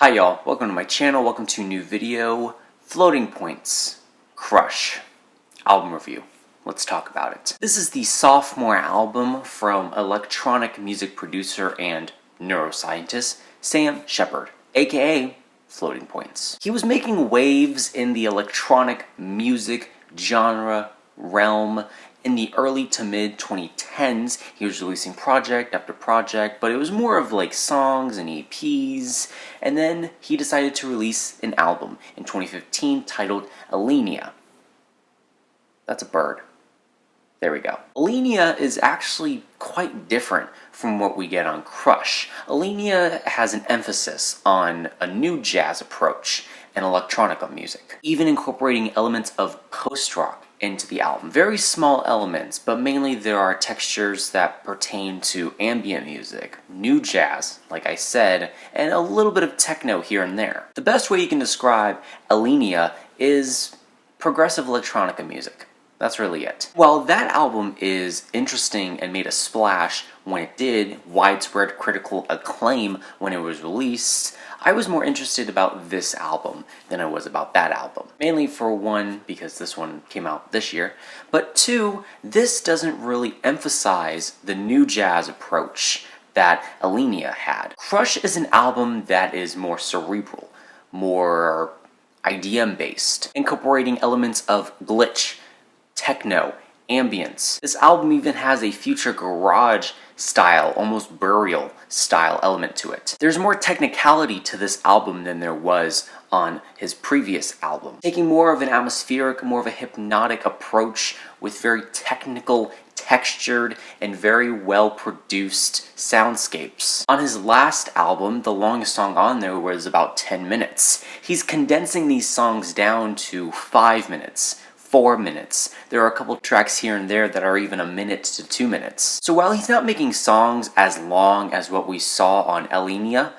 Hi y'all, welcome to my channel, welcome to a new video, Floating Points, Crush, album review. Let's talk about it. This is the sophomore album from electronic music producer and neuroscientist Sam Shepard, aka Floating Points. He was making waves in the electronic music genre realm in the early to mid 2010s. He was releasing project after project, but it was more of like songs and EPs, and then he decided to release an album in 2015 titled Alenia. That's a bird. There we go. Alenia is actually quite different from what we get on Crush. Alenia has an emphasis on a new jazz approach and electronica music, even incorporating elements of post-rock into the album. Very small elements, but mainly there are textures that pertain to ambient music, new jazz, like I said, and a little bit of techno here and there. The best way you can describe Alenia is progressive electronica music. That's really it. While that album is interesting and made a splash when it did, widespread critical acclaim when it was released, I was more interested about this album than I was about that album. Mainly for one, because this one came out this year, but two, this doesn't really emphasize the new jazz approach that Alenia had. Crush is an album that is more cerebral, more IDM based, incorporating elements of glitch, techno, ambience. This album even has a future garage style, almost burial style element to it. There's more technicality to this album than there was on his previous album, taking more of an atmospheric, more of a hypnotic approach with very technical, textured, and very well produced soundscapes. On his last album, the longest song on there was about 10 minutes. He's condensing these songs down to 5 minutes. 4 minutes. There are a couple tracks here and there that are even a minute to 2 minutes. So while he's not making songs as long as what we saw on Alenia,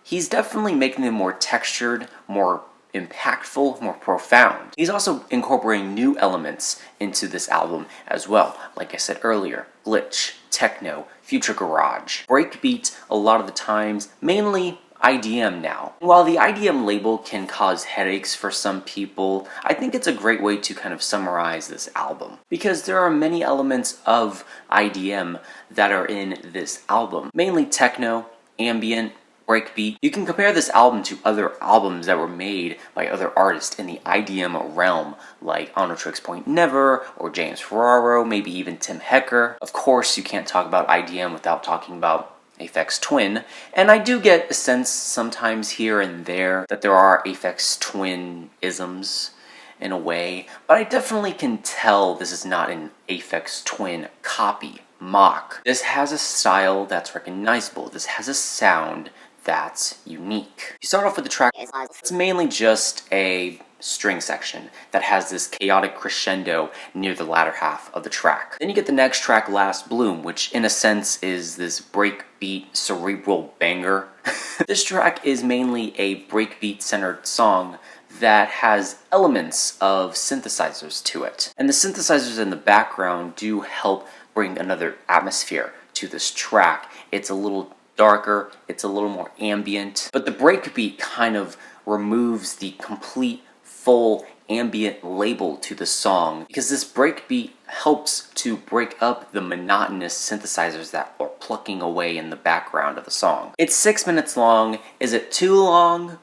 he's definitely making them more textured, more impactful, more profound. He's also incorporating new elements into this album as well. Like I said earlier, glitch, techno, future garage, breakbeat a lot of the times, mainly IDM now. While the IDM label can cause headaches for some people, I think it's a great way to kind of summarize this album, because there are many elements of IDM that are in this album, mainly techno, ambient, breakbeat. You can compare this album to other albums that were made by other artists in the IDM realm, like Oneohtrix Point Never, or James Ferraro, maybe even Tim Hecker. Of course, you can't talk about IDM without talking about Aphex Twin, and I do get a sense sometimes here and there that there are Aphex Twin isms in a way, but I definitely can tell this is not an Aphex Twin copy, mock. This has a style that's recognizable. This has a sound that's unique. You start off with the track, it's mainly just a string section that has this chaotic crescendo near the latter half of the track. Then you get the next track, Last Bloom, which in a sense is this breakbeat cerebral banger. This track is mainly a breakbeat centered song that has elements of synthesizers to it. And the synthesizers in the background do help bring another atmosphere to this track. It's a little darker, it's a little more ambient, but the breakbeat kind of removes the complete full ambient label to the song, because this breakbeat helps to break up the monotonous synthesizers that are plucking away in the background of the song. It's 6 minutes long. Is it too long?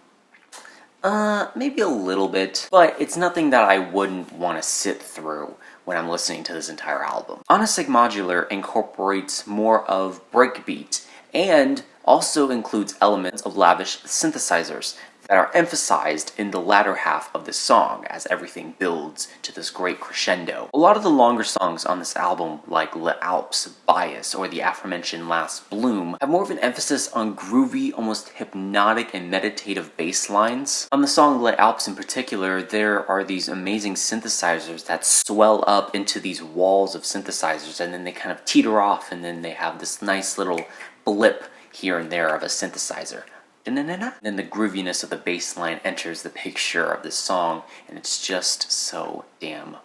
Maybe a little bit, but it's nothing that I wouldn't want to sit through when I'm listening to this entire album. Oneohtrix Modular incorporates more of breakbeat and also includes elements of lavish synthesizers that are emphasized in the latter half of the song as everything builds to this great crescendo. A lot of the longer songs on this album, like LesAlpx, Bias, or the aforementioned Last Bloom, have more of an emphasis on groovy, almost hypnotic and meditative bass lines. On the song LesAlpx in particular, there are these amazing synthesizers that swell up into these walls of synthesizers, and then they kind of teeter off, and then they have this nice little blip here and there of a synthesizer. Then the grooviness of the bass line enters the picture of this song, and it's just so damn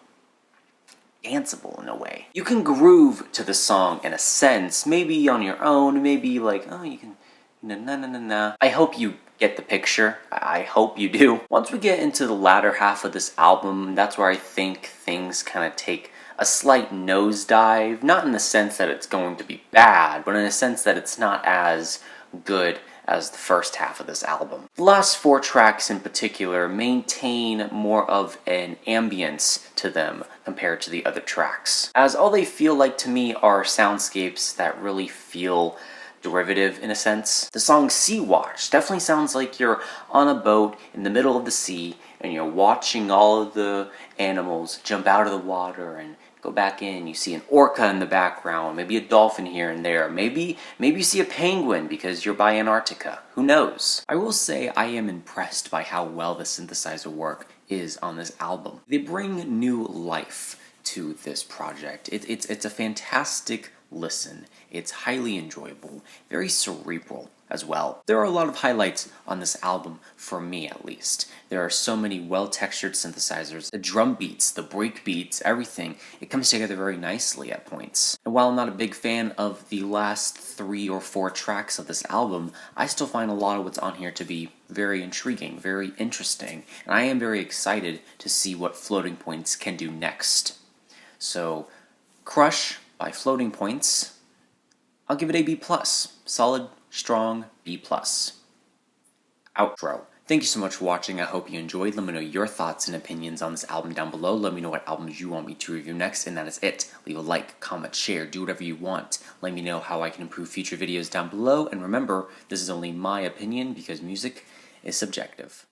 danceable in a way. You can groove to the song in a sense, maybe on your own, maybe like, oh, you can na na na na na. I hope you get the picture. I hope you do. Once we get into the latter half of this album, that's where I think things kind of take a slight nosedive. Not in the sense that it's going to be bad, but in a sense that it's not as good as the first half of this album. The last 4 tracks in particular maintain more of an ambience to them compared to the other tracks, as all they feel like to me are soundscapes that really feel derivative in a sense. The song Sea Watch definitely sounds like you're on a boat in the middle of the sea and you're watching all of the animals jump out of the water and go back in. You see an orca in the background, maybe a dolphin here and there, maybe you see a penguin because you're by Antarctica. Who knows? I will say I am impressed by how well the synthesizer work is on this album. They bring new life to this project. It's a fantastic listen. It's highly enjoyable, very cerebral as well. There are a lot of highlights on this album, for me at least. There are so many well-textured synthesizers, the drum beats, the break beats, everything. It comes together very nicely at points. And while I'm not a big fan of the last 3 or 4 tracks of this album, I still find a lot of what's on here to be very intriguing, very interesting, and I am very excited to see what Floating Points can do next. So, Crush by Floating Points, I'll give it a B+. Solid, strong B+. Outro. Thank you so much for watching. I hope you enjoyed. Let me know your thoughts and opinions on this album down below. Let me know what albums you want me to review next, and that is it. Leave a like, comment, share, do whatever you want. Let me know how I can improve future videos down below, and remember, this is only my opinion because music is subjective.